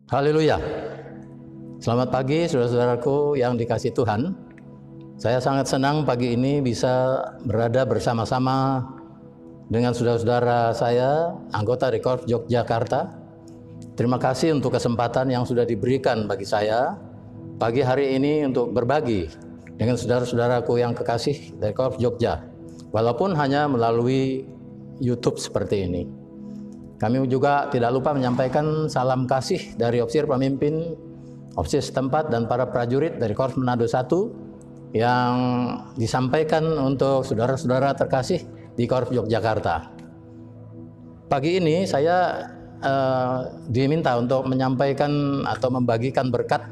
Haleluya. Selamat pagi saudara-saudaraku yang dikasihi Tuhan. Saya sangat senang pagi ini bisa berada bersama-sama dengan saudara-saudara saya, anggota Rekords Yogyakarta. Terima kasih untuk kesempatan yang sudah diberikan bagi saya pagi hari ini untuk berbagi dengan saudara-saudaraku yang kekasih dari Rekords Jogja, walaupun hanya melalui YouTube seperti ini. Kami juga tidak lupa menyampaikan salam kasih dari Opsir Pemimpin, Opsir setempat dan para prajurit dari Korps Manado 1 yang disampaikan untuk saudara-saudara terkasih di Korps Yogyakarta. Pagi ini saya diminta untuk menyampaikan atau membagikan berkat,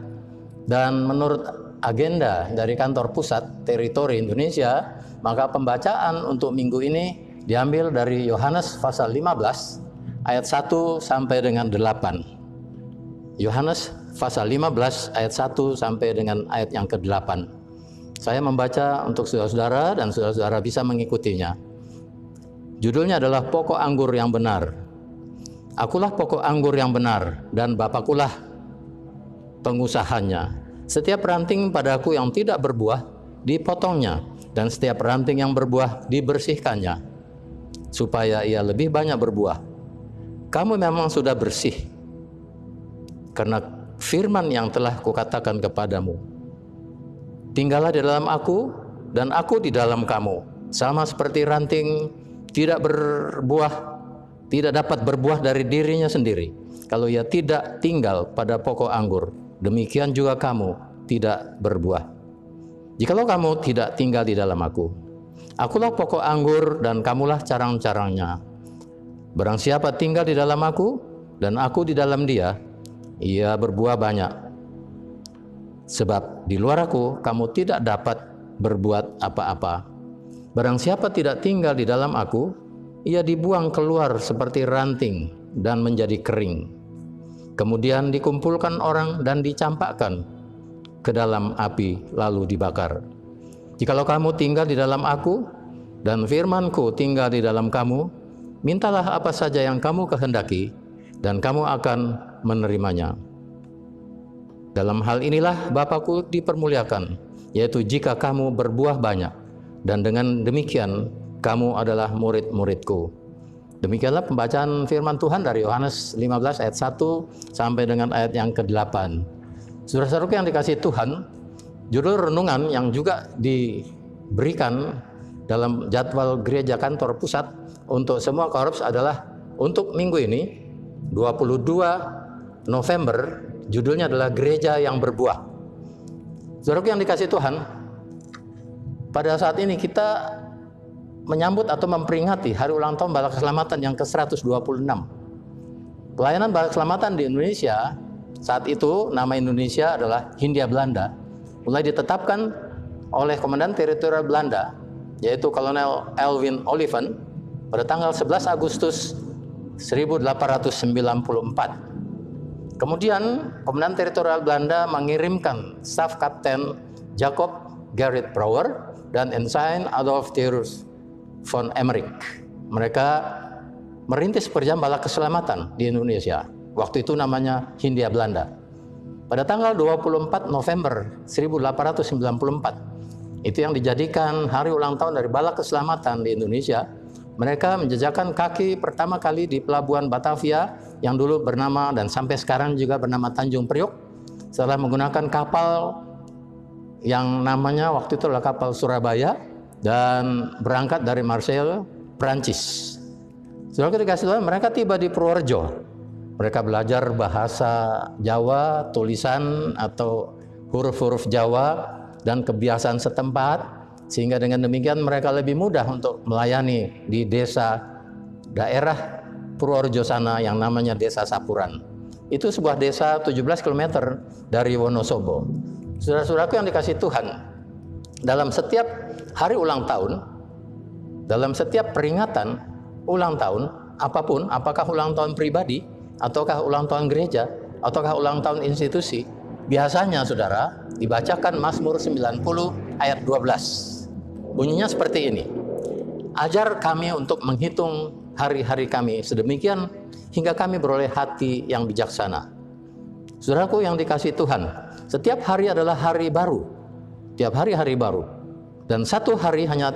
dan menurut agenda dari kantor pusat teritori Indonesia, maka pembacaan untuk minggu ini diambil dari Yohanes pasal 15 ayat 1 sampai dengan 8. Yohanes pasal 15 ayat 1 sampai dengan ayat yang ke-8. Saya membaca untuk saudara-saudara dan saudara-saudara bisa mengikutinya. Judulnya adalah Pokok Anggur yang Benar. Akulah pokok anggur yang benar dan Bapakulah pengusahanya. Setiap ranting padaku yang tidak berbuah dipotongnya, dan setiap ranting yang berbuah dibersihkannya, supaya ia lebih banyak berbuah. Kamu memang sudah bersih karena firman yang telah kukatakan kepadamu. Tinggallah di dalam aku dan aku di dalam kamu. Sama seperti ranting tidak dapat berbuah dari dirinya sendiri kalau ia tidak tinggal pada pokok anggur. Demikian juga kamu tidak berbuah jikalau kamu tidak tinggal di dalam aku. Akulah pokok anggur dan kamulah carang-carangnya. Barang siapa tinggal di dalam aku dan aku di dalam dia, ia berbuah banyak. Sebab di luar aku kamu tidak dapat berbuat apa-apa. Barang siapa tidak tinggal di dalam aku, ia dibuang keluar seperti ranting dan menjadi kering. Kemudian dikumpulkan orang dan dicampakkan ke dalam api lalu dibakar. Jikalau kamu tinggal di dalam aku dan firman-Ku tinggal di dalam kamu, mintalah apa saja yang kamu kehendaki, dan kamu akan menerimanya. Dalam hal inilah Bapa-Ku dipermuliakan, yaitu jika kamu berbuah banyak, dan dengan demikian kamu adalah murid-murid-Ku. Demikianlah pembacaan firman Tuhan dari Yohanes 15 ayat 1 sampai dengan ayat yang ke-8. Saudara-saudaraku yang dikasihi Tuhan, judul renungan yang juga diberikan dalam jadwal gereja kantor pusat untuk semua korps adalah untuk minggu ini 22 November, judulnya adalah Gereja yang Berbuah. Saudaraku yang dikasihi Tuhan, pada saat ini kita menyambut atau memperingati hari ulang tahun Bala Keselamatan yang ke-126. Pelayanan Bala Keselamatan di Indonesia saat itu, nama Indonesia adalah Hindia Belanda, mulai ditetapkan oleh Komandan Teritorial Belanda, yaitu Kolonel Alwin Oliphant, pada tanggal 11 Agustus 1894. Kemudian Komandan Teritorial Belanda mengirimkan Staf Kapten Jacob Gerrit Brouwer dan Ensign Adolf Theurus von Emmerich. Mereka merintis perjalanan keselamatan di Indonesia. Waktu itu namanya Hindia Belanda. Pada tanggal 24 November 1894, itu yang dijadikan hari ulang tahun dari Bala Keselamatan di Indonesia. Mereka menjejakkan kaki pertama kali di pelabuhan Batavia yang dulu bernama dan sampai sekarang juga bernama Tanjung Priok, setelah menggunakan kapal yang namanya waktu itu adalah kapal Surabaya dan berangkat dari Marseille, Prancis. Setelah ketika itu mereka tiba di Purworejo. Mereka belajar bahasa Jawa, tulisan atau huruf-huruf Jawa dan kebiasaan setempat, sehingga dengan demikian mereka lebih mudah untuk melayani di desa daerah Purworejo sana yang namanya Desa Sapuran. Itu sebuah desa 17 km dari Wonosobo. Saudara-saudaraku yang dikasihi Tuhan, dalam setiap hari ulang tahun, dalam setiap peringatan ulang tahun apapun, apakah ulang tahun pribadi ataukah ulang tahun gereja ataukah ulang tahun institusi, biasanya saudara dibacakan Mazmur 90 ayat 12. Bunyinya seperti ini. Ajar kami untuk menghitung hari-hari kami sedemikian hingga kami beroleh hati yang bijaksana. Saudaraku yang dikasihi Tuhan, setiap hari adalah hari baru. Tiap hari hari baru. Dan satu hari hanya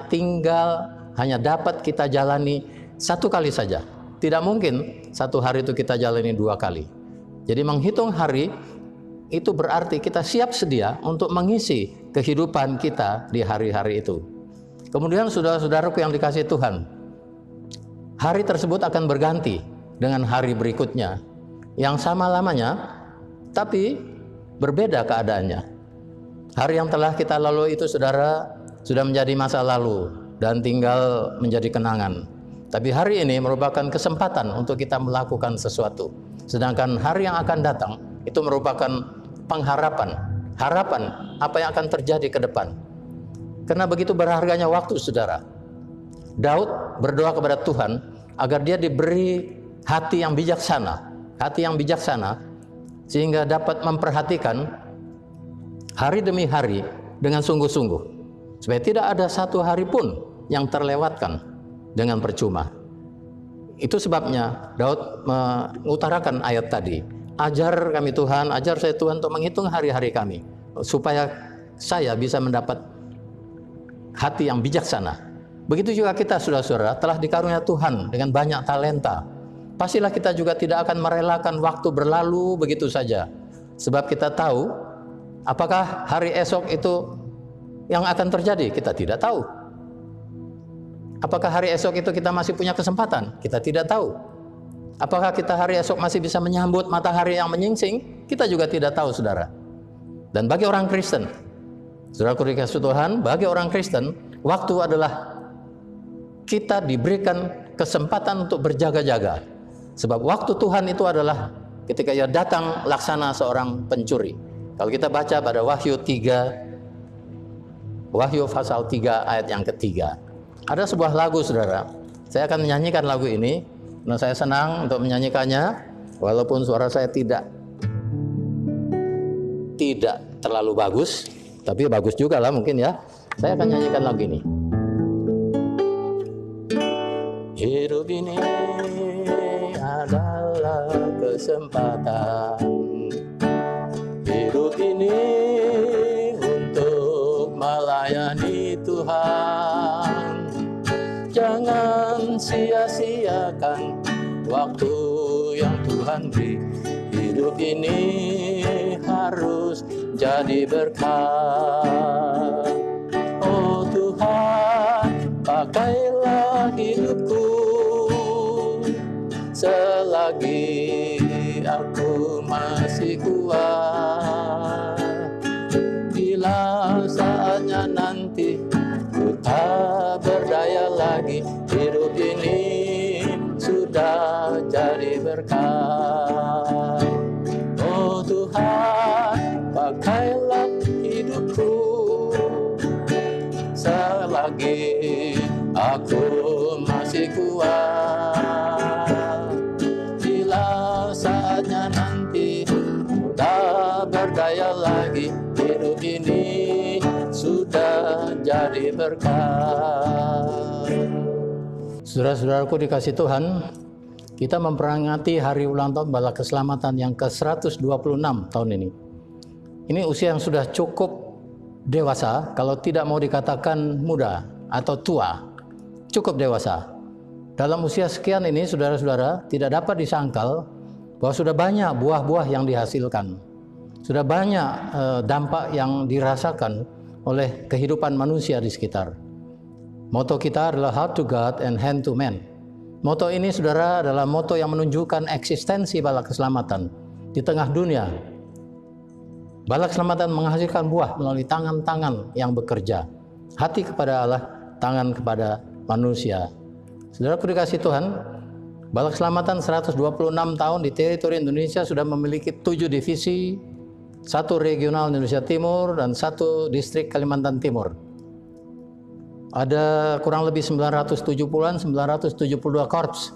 dapat kita jalani satu kali saja. Tidak mungkin satu hari itu kita jalani dua kali. Jadi menghitung hari itu berarti kita siap sedia untuk mengisi kehidupan kita di hari-hari itu. Kemudian saudara-saudaraku yang dikasihi Tuhan, hari tersebut akan berganti dengan hari berikutnya yang sama lamanya, tapi berbeda keadaannya. Hari yang telah kita lalui itu, saudara, sudah menjadi masa lalu dan tinggal menjadi kenangan. Tapi hari ini merupakan kesempatan untuk kita melakukan sesuatu. Sedangkan hari yang akan datang itu merupakan pengharapan, harapan apa yang akan terjadi ke depan. Karena begitu berharganya waktu, saudara. Daud berdoa kepada Tuhan agar dia diberi hati yang bijaksana, sehingga dapat memperhatikan hari demi hari dengan sungguh-sungguh, supaya tidak ada satu hari pun yang terlewatkan dengan percuma. Itu sebabnya Daud mengutarakan ayat tadi, ajar kami Tuhan, ajar saya Tuhan untuk menghitung hari-hari kami, supaya saya bisa mendapat hati yang bijaksana. Begitu juga kita, saudara-saudara, telah dikarunia Tuhan dengan banyak talenta. Pastilah kita juga tidak akan merelakan waktu berlalu begitu saja. Sebab kita tahu apakah hari esok itu yang akan terjadi, kita tidak tahu. Apakah hari esok itu kita masih punya kesempatan? Kita tidak tahu. Apakah kita hari esok masih bisa menyambut matahari yang menyingsing? Kita juga tidak tahu, saudara. Dan bagi orang Kristen, saudaraku dikasihi Tuhan, bagi orang Kristen, waktu adalah kita diberikan kesempatan untuk berjaga-jaga. Sebab waktu Tuhan itu adalah ketika Ia datang laksana seorang pencuri. Kalau kita baca pada Wahyu pasal 3 ayat yang ketiga. Ada sebuah lagu, saudara. Saya akan menyanyikan lagu ini karena saya senang untuk menyanyikannya, walaupun suara saya tidak terlalu bagus, tapi bagus juga lah mungkin ya. Saya akan nyanyikan lagu ini. Hidup ini adalah kesempatan. Hidup ini untuk melayani Tuhan. Jangan sia-siakan waktu yang Tuhan beri. Hidup ini harus jadi berkat. Oh Tuhan, pakailah hidupku selagi aku masih kuat. Bila saatnya nanti ku tak berdaya lagi, hidup ini sudah jadi berkat. Oh Tuhan, pakailah hidupku selagi aku masih kuat. Bila saatnya nanti tak berdaya lagi, hidup ini sudah jadi berkat. Saudara-saudaraku dikasihi Tuhan, kita memperingati hari ulang tahun Bala Keselamatan yang ke-126 tahun ini. Ini usia yang sudah cukup dewasa, kalau tidak mau dikatakan muda atau tua, cukup dewasa. Dalam usia sekian ini, saudara-saudara, tidak dapat disangkal bahwa sudah banyak buah-buah yang dihasilkan. Sudah banyak dampak yang dirasakan oleh kehidupan manusia di sekitar. Moto kita adalah Heart to God and Hand to Man. Moto ini, saudara, adalah moto yang menunjukkan eksistensi Bala Keselamatan di tengah dunia. Bala Keselamatan menghasilkan buah melalui tangan-tangan yang bekerja. Hati kepada Allah, tangan kepada manusia. Saudaraku dikasihi Tuhan, Bala Keselamatan 126 tahun di teritori Indonesia sudah memiliki 7 divisi, 1 regional Indonesia Timur, dan 1 distrik Kalimantan Timur. Ada kurang lebih 970-an, 972 korps,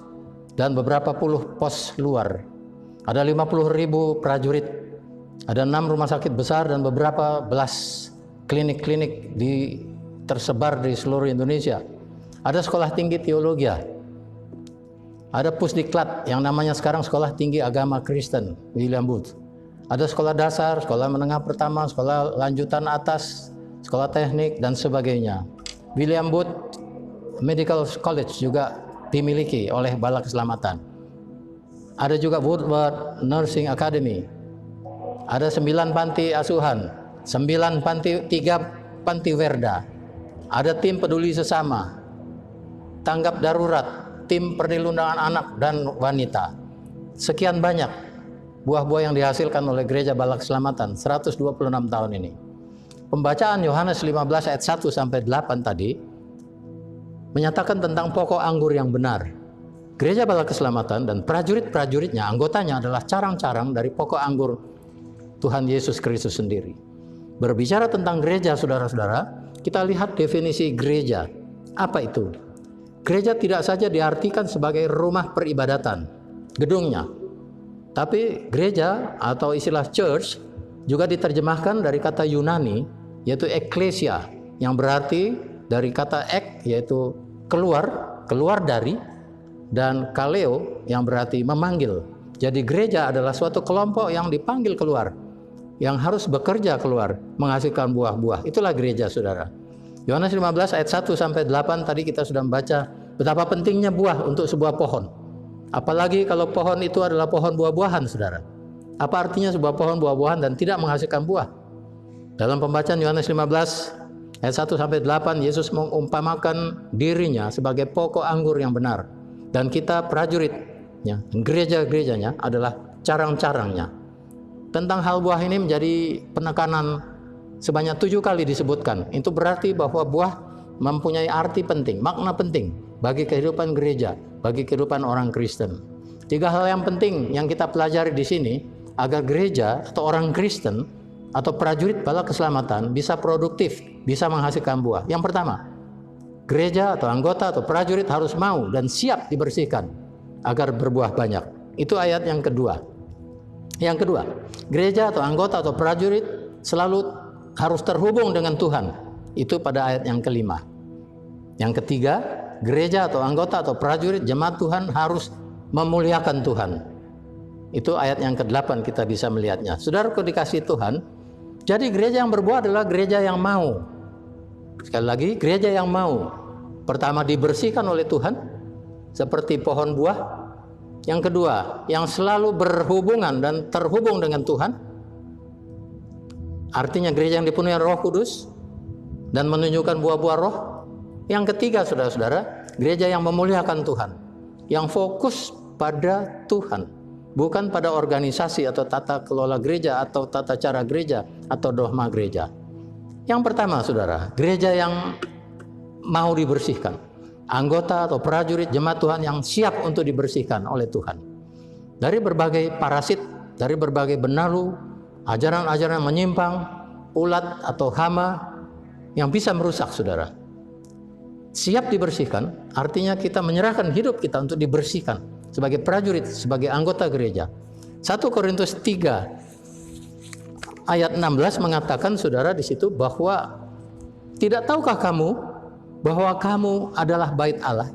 dan beberapa puluh pos luar. Ada 50.000 prajurit. Ada 6 rumah sakit besar dan beberapa belas klinik-klinik tersebar di seluruh Indonesia. Ada sekolah tinggi teologi. Ada Pusdiklat yang namanya sekarang Sekolah Tinggi Agama Kristen William Booth. Ada sekolah dasar, sekolah menengah pertama, sekolah lanjutan atas, sekolah teknik, dan sebagainya. William Booth Medical College juga dimiliki oleh Bala Keselamatan. Ada juga Woodward Nursing Academy. Ada 9 panti asuhan, 3 panti Werda. Ada tim peduli sesama, tanggap darurat, tim perlindungan anak dan wanita. Sekian banyak buah-buah yang dihasilkan oleh Gereja Bala Keselamatan 126 tahun ini. Pembacaan Yohanes 15 ayat 1 sampai 8 tadi menyatakan tentang pokok anggur yang benar. Gereja Bala Keselamatan dan prajurit-prajuritnya, anggotanya adalah carang-carang dari pokok anggur Tuhan Yesus Kristus sendiri. Berbicara tentang gereja, saudara-saudara, kita lihat definisi gereja. Apa itu? Gereja tidak saja diartikan sebagai rumah peribadatan, gedungnya. Tapi gereja atau istilah church juga diterjemahkan dari kata Yunani yaitu ekklesia, yang berarti dari kata ek yaitu keluar dari, dan kaleo yang berarti memanggil. Jadi gereja adalah suatu kelompok yang dipanggil keluar, yang harus bekerja keluar, menghasilkan buah-buah. Itulah gereja, saudara. Yohanes 15 ayat 1 sampai 8 tadi kita sudah membaca betapa pentingnya buah untuk sebuah pohon. Apalagi kalau pohon itu adalah pohon buah-buahan, saudara. Apa artinya sebuah pohon buah-buahan dan tidak menghasilkan buah? Dalam pembacaan Yohanes 15 ayat 1 sampai 8, Yesus mengumpamakan dirinya sebagai pokok anggur yang benar, dan kita prajuritnya, gereja-gerejanya adalah carang-carangnya. Tentang hal buah ini menjadi penekanan sebanyak 7 kali disebutkan. Itu berarti bahwa buah mempunyai arti penting, makna penting bagi kehidupan gereja, bagi kehidupan orang Kristen. 3 hal yang penting yang kita pelajari di sini agar gereja atau orang Kristen atau prajurit Bala Keselamatan bisa produktif, bisa menghasilkan buah. Yang pertama, gereja atau anggota atau prajurit harus mau dan siap dibersihkan agar berbuah banyak. Itu ayat yang kedua. Yang kedua, gereja atau anggota atau prajurit selalu harus terhubung dengan Tuhan. Itu pada ayat yang kelima. Yang ketiga, gereja atau anggota atau prajurit jemaat Tuhan harus memuliakan Tuhan. Itu ayat yang ke-8 kita bisa melihatnya. Saudara dikasih Tuhan, jadi gereja yang berbuah adalah gereja yang mau. Sekali lagi, gereja yang mau. Pertama, dibersihkan oleh Tuhan seperti pohon buah. Yang kedua, yang selalu berhubungan dan terhubung dengan Tuhan. Artinya gereja yang dipenuhi Roh Kudus dan menunjukkan buah-buah roh. Yang ketiga, saudara-saudara, gereja yang memuliakan Tuhan, yang fokus pada Tuhan, bukan pada organisasi atau tata kelola gereja atau tata cara gereja atau dogma gereja. Yang pertama, saudara, gereja yang mau dibersihkan, anggota atau prajurit jemaat Tuhan yang siap untuk dibersihkan oleh Tuhan dari berbagai parasit, dari berbagai benalu, ajaran-ajaran menyimpang, ulat atau hama yang bisa merusak, saudara. Siap dibersihkan artinya kita menyerahkan hidup kita untuk dibersihkan sebagai prajurit, sebagai anggota gereja. 1 Korintus 3 ayat 16 mengatakan, saudara, di situ bahwa tidak tahukah kamu bahwa kamu adalah bait Allah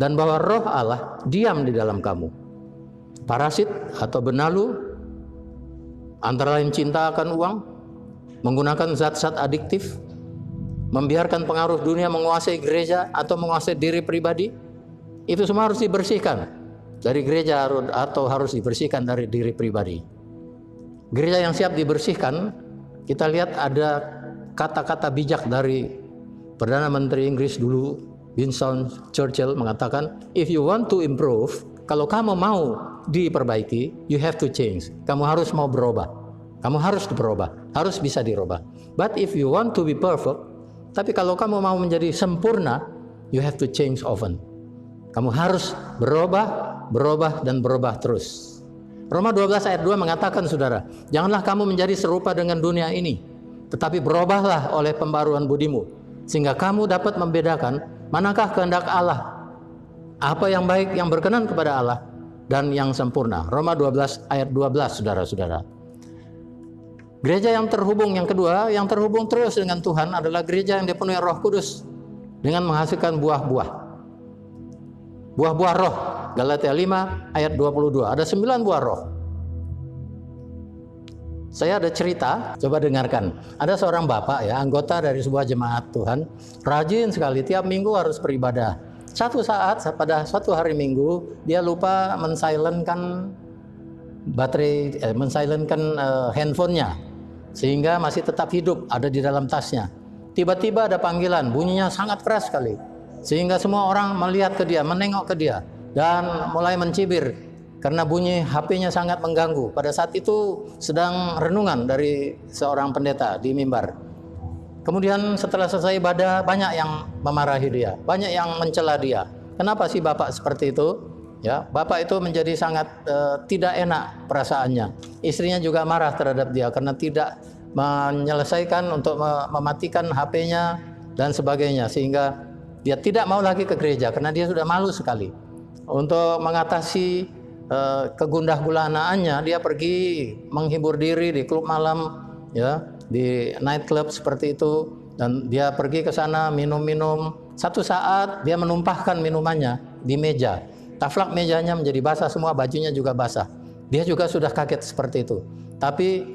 dan bahwa Roh Allah diam di dalam kamu. Parasit atau benalu antara lain cinta akan uang, menggunakan zat-zat adiktif, membiarkan pengaruh dunia menguasai gereja atau menguasai diri pribadi. Itu semua harus dibersihkan dari gereja atau harus dibersihkan dari diri pribadi. Gereja yang siap dibersihkan, kita lihat ada kata-kata bijak dari Perdana Menteri Inggris dulu, Winston Churchill, mengatakan, if you want to improve, kalau kamu mau diperbaiki, you have to change. Kamu harus mau berubah. Kamu harus berubah, harus bisa dirubah. But if you want to be perfect, tapi kalau kamu mau menjadi sempurna, you have to change often. Kamu harus berubah, dan berubah terus. Roma 12 ayat 2 mengatakan, saudara, janganlah kamu menjadi serupa dengan dunia ini, tetapi berubahlah oleh pembaruan budimu, sehingga kamu dapat membedakan manakah kehendak Allah, apa yang baik, yang berkenan kepada Allah, dan yang sempurna. Roma 12 ayat 12, saudara-saudara. Gereja yang terhubung, yang kedua, yang terhubung terus dengan Tuhan adalah gereja yang dipenuhi Roh Kudus dengan menghasilkan buah-buah. Buah-buah roh, Galatia 5 ayat 22. Ada 9 buah roh. Saya ada cerita, coba dengarkan. Ada seorang bapak ya, anggota dari sebuah jemaat Tuhan, rajin sekali tiap minggu harus beribadah. Satu saat pada suatu hari Minggu dia lupa mensilentkan baterai, mensilentkan handphonenya, sehingga masih tetap hidup ada di dalam tasnya. Tiba-tiba ada panggilan, bunyinya sangat keras sekali, sehingga semua orang melihat ke dia, menengok ke dia, dan mulai mencibir karena bunyi HP-nya sangat mengganggu. Pada saat itu sedang renungan dari seorang pendeta di mimbar. Kemudian setelah selesai ibadah, banyak yang memarahi dia, banyak yang mencela dia. Kenapa sih Bapak seperti itu? Ya, Bapak itu menjadi sangat tidak enak perasaannya. Istrinya juga marah terhadap dia karena tidak menyelesaikan untuk mematikan HP-nya dan sebagainya, sehingga dia tidak mau lagi ke gereja karena dia sudah malu sekali. Untuk mengatasi kegundah gulanaannya, dia pergi menghibur diri di klub malam, ya, di night club seperti itu, dan dia pergi ke sana minum-minum. Satu saat dia menumpahkan minumannya di meja, taplak mejanya menjadi basah semua, bajunya juga basah. Dia juga sudah kaget seperti itu. Tapi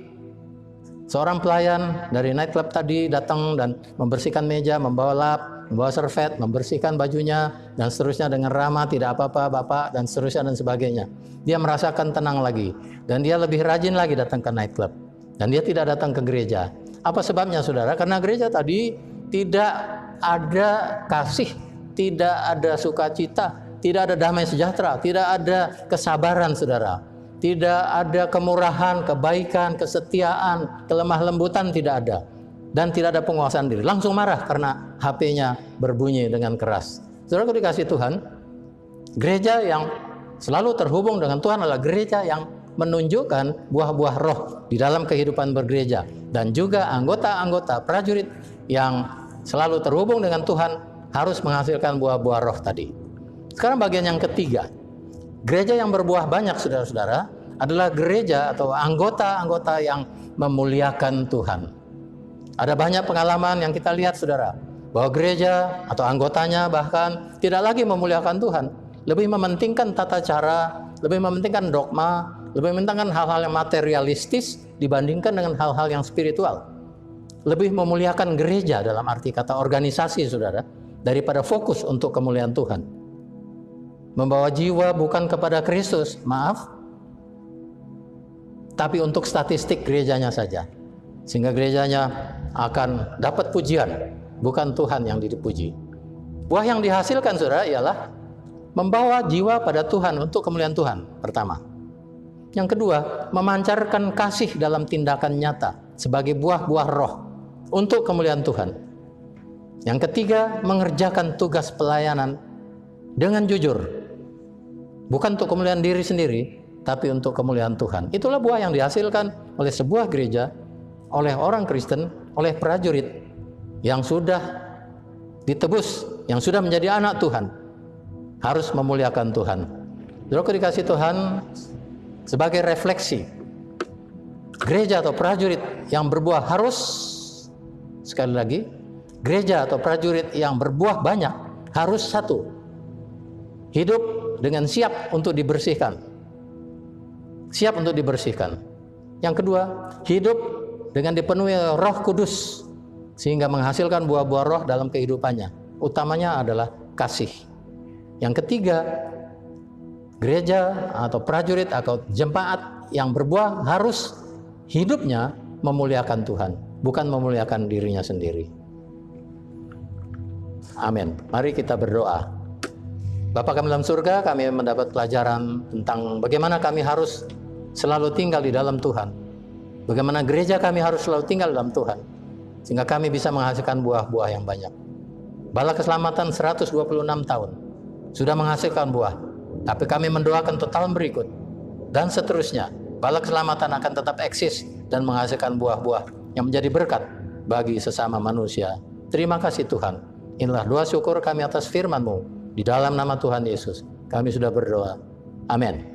seorang pelayan dari night club tadi datang dan membersihkan meja, membawa lap, membawa servet, membersihkan bajunya, dan seterusnya dengan ramah, tidak apa-apa Bapak, dan seterusnya dan sebagainya. Dia merasakan tenang lagi, dan dia lebih rajin lagi datang ke night club, dan dia tidak datang ke gereja. Apa sebabnya saudara? Karena gereja tadi tidak ada kasih, tidak ada sukacita, tidak ada damai sejahtera, tidak ada kesabaran saudara, tidak ada kemurahan, kebaikan, kesetiaan, kelemah lembutan, tidak ada. Dan tidak ada penguasaan diri, langsung marah karena HP-nya berbunyi dengan keras. Saudara dikasih Tuhan, gereja yang selalu terhubung dengan Tuhan adalah gereja yang menunjukkan buah-buah roh di dalam kehidupan bergereja, dan juga anggota-anggota prajurit yang selalu terhubung dengan Tuhan harus menghasilkan buah-buah roh tadi. Sekarang bagian yang ketiga, gereja yang berbuah banyak saudara-saudara adalah gereja atau anggota-anggota yang memuliakan Tuhan. Ada banyak pengalaman yang kita lihat saudara, bahwa gereja atau anggotanya bahkan tidak lagi memuliakan Tuhan, lebih mementingkan tata cara, lebih mementingkan dogma, lebih mementingkan hal-hal yang materialistis dibandingkan dengan hal-hal yang spiritual. Lebih memuliakan gereja dalam arti kata organisasi saudara, daripada fokus untuk kemuliaan Tuhan. Membawa jiwa bukan kepada Kristus, maaf, tapi untuk statistik gerejanya saja, sehingga gerejanya akan dapat pujian, bukan Tuhan yang dipuji. Buah yang dihasilkan saudara ialah membawa jiwa pada Tuhan untuk kemuliaan Tuhan, pertama. Yang kedua, memancarkan kasih dalam tindakan nyata sebagai buah-buah roh untuk kemuliaan Tuhan. Yang ketiga, mengerjakan tugas pelayanan dengan jujur, bukan untuk kemuliaan diri sendiri, tapi untuk kemuliaan Tuhan. Itulah buah yang dihasilkan oleh sebuah gereja, oleh orang Kristen, oleh prajurit yang sudah ditebus, yang sudah menjadi anak Tuhan, harus memuliakan Tuhan. Saudara dikasih Tuhan, sebagai refleksi, gereja atau prajurit yang berbuah harus, sekali lagi, gereja atau prajurit yang berbuah banyak harus satu, hidup dengan siap untuk dibersihkan. Siap untuk dibersihkan. Yang kedua, hidup dengan dipenuhi Roh Kudus sehingga menghasilkan buah-buah roh dalam kehidupannya. Utamanya adalah kasih. Yang ketiga, gereja atau prajurit atau jemaat yang berbuah harus hidupnya memuliakan Tuhan, bukan memuliakan dirinya sendiri. Amin. Mari kita berdoa. Bapa kami dalam surga, kami mendapat pelajaran tentang bagaimana kami harus selalu tinggal di dalam Tuhan. Bagaimana gereja kami harus selalu tinggal dalam Tuhan, sehingga kami bisa menghasilkan buah-buah yang banyak. Bala keselamatan 126 tahun sudah menghasilkan buah, tapi kami mendoakan untuk tahun berikut dan seterusnya, bala keselamatan akan tetap eksis dan menghasilkan buah-buah yang menjadi berkat bagi sesama manusia. Terima kasih Tuhan. Inilah doa syukur kami atas firman-Mu. Di dalam nama Tuhan Yesus kami sudah berdoa. Amin.